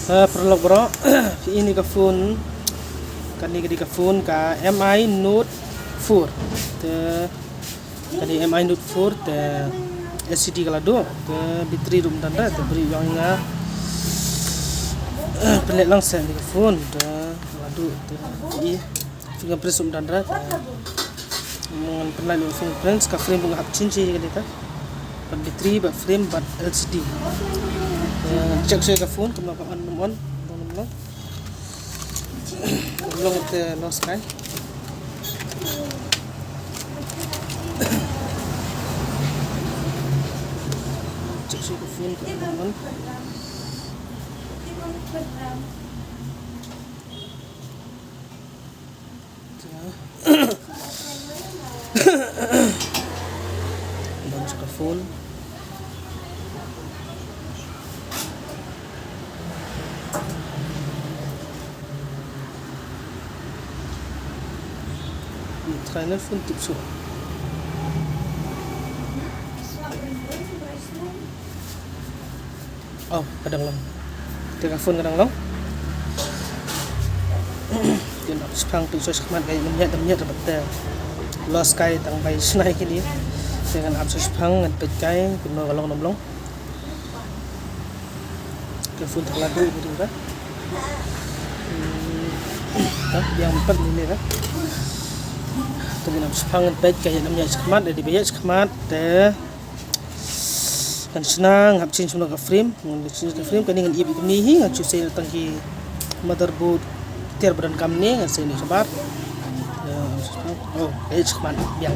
Perlu bro, ini ke phone, kan ini ke phone ka MI Note 4, kali MI Note 4 LCD kalau do, bateri room tanda, beri yang pelik langsung di ke phone, kalau do, fingerprint room tanda, mungkin pelan fingerprint, ka frame bunga hap cincin kan kita, bateri, bat frame, bat LCD. Cek saya ke phone, kemudian on belum kita lost kan? Cek saya ke phone, kemudian launch ke phone. Trainer pun tips. Oh, kadang lang. Telefon kadang lang. Dia nak sepang tu so sekemat gaya namnya dapat lost kai tang bai snai kini. Dengan absus sepang ngan pecai kuno kalong nomlong. Telefon terladu gitu kan. Yang empat ini kan. Dengan sepangat baik kayak namanya sekemat dari banyak sekemat kan senang hap change ke frame kan dengan ibu ini kan cuci datang ke motherboard tiar badan kam ni kan sini sebar oh baik sekemat biang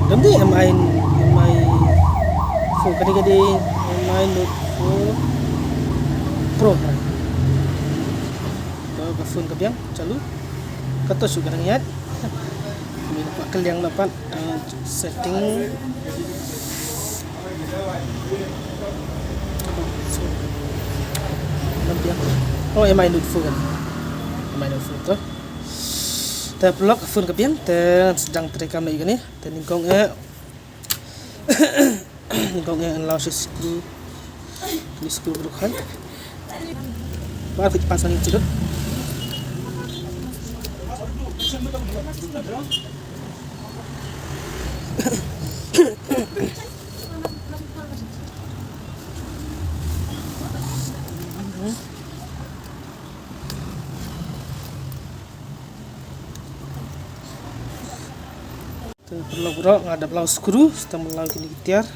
dan di MI 4 kali MI Note 4 Pro kan ke phone ke biang calu kata sudah niat ini pakal yang dapat setting oh MI Note 4 kan MI Note 4 tu terblok phone kebiang sedang terekam lagi ni ningkong allow screw berukan baru pasang ini cedut perlu bro ngadap lau skru setelah melau kini tiar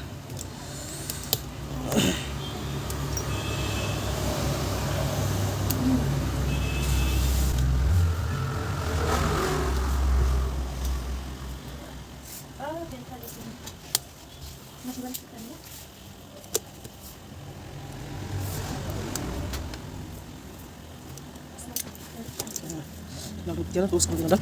lalu tiar terus kemudian ada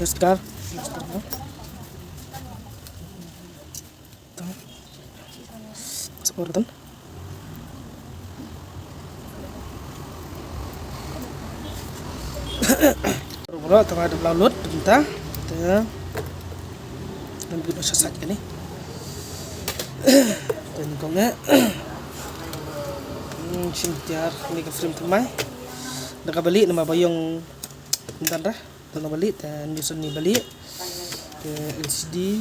Scar seperti bro tengah ada download bentar dan begitu sesat kan ni dan kongnya sintiar ni ke frame temai dah balik nama bayong bentar dah dan balik dan user ni balik ke LCD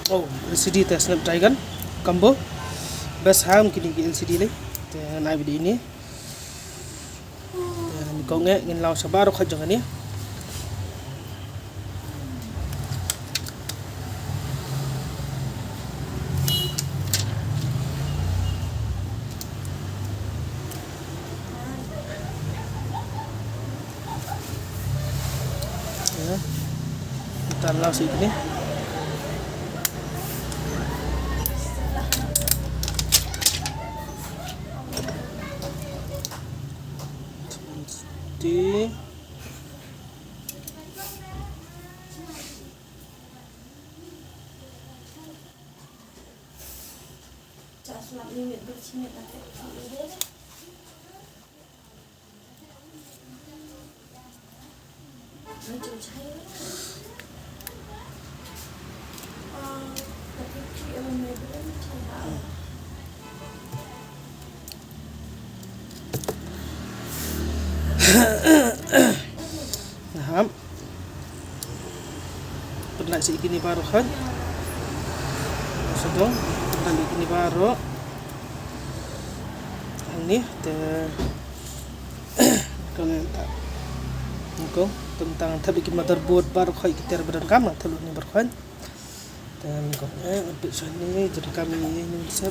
oh LCD test Snapdragon combo best ham kini ke LCD ni dan video ini dan kau ngin lau sabar kau jangan ni Talau sih ini. Di nah, pernah sih gini baru kan? Sedang pernah gini baru. Ini kalian tak engkau tentang tapi bikin motherboard baru kau kita berangkam atau ini berkan dan kau update sini jadi kami ini bisa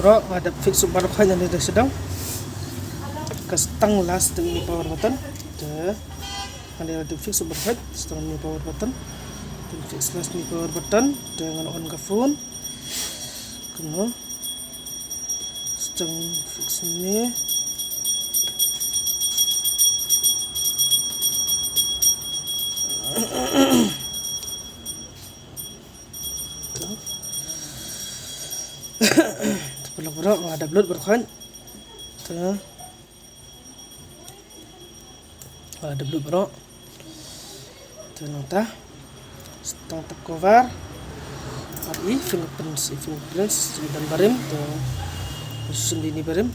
bro ada fix baru yang dia sedang ke stang last dengan power button ada fix overhead setengah ni power button dan fix last ni power button dengan on ke phone kena setengah fix ni bro ada blood berkan ada blood bro ternyata setengah tap cover RI fingerprints dan barim sendiri barim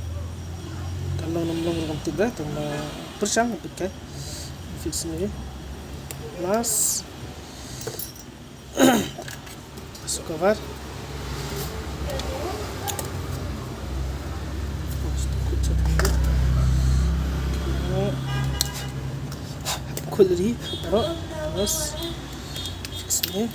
kalau nomor tiga tambah persang pakai fix sendiri mas cover kulri bro terus fix ini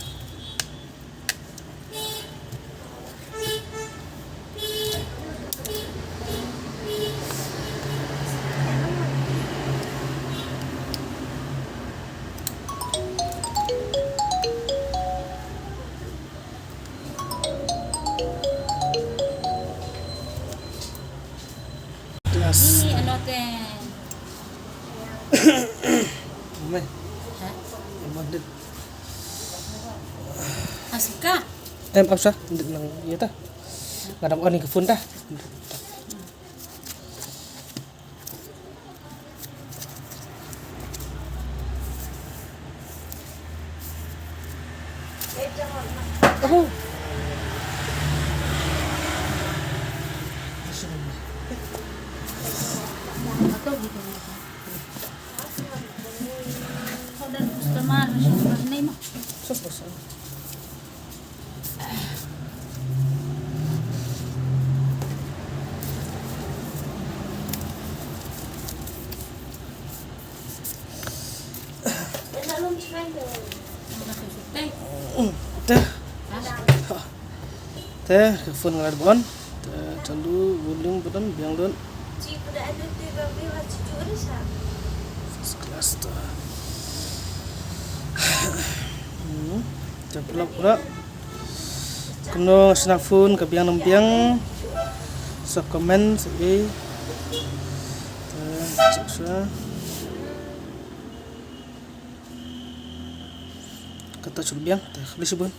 Ini ano te? May Ha? Emang Asik ka? apa sah? Hindi nang iya ta. Ngadam on ke phone dah. Oh. Atau gitu. Kau dan customer ini mah. Sus. Teh. Teh, ke phone ngalad bon. Candu volume button biang don. First class tu. Pula kena snafun ke biang sa comment sige cek sa kata sul biang teh beli sebun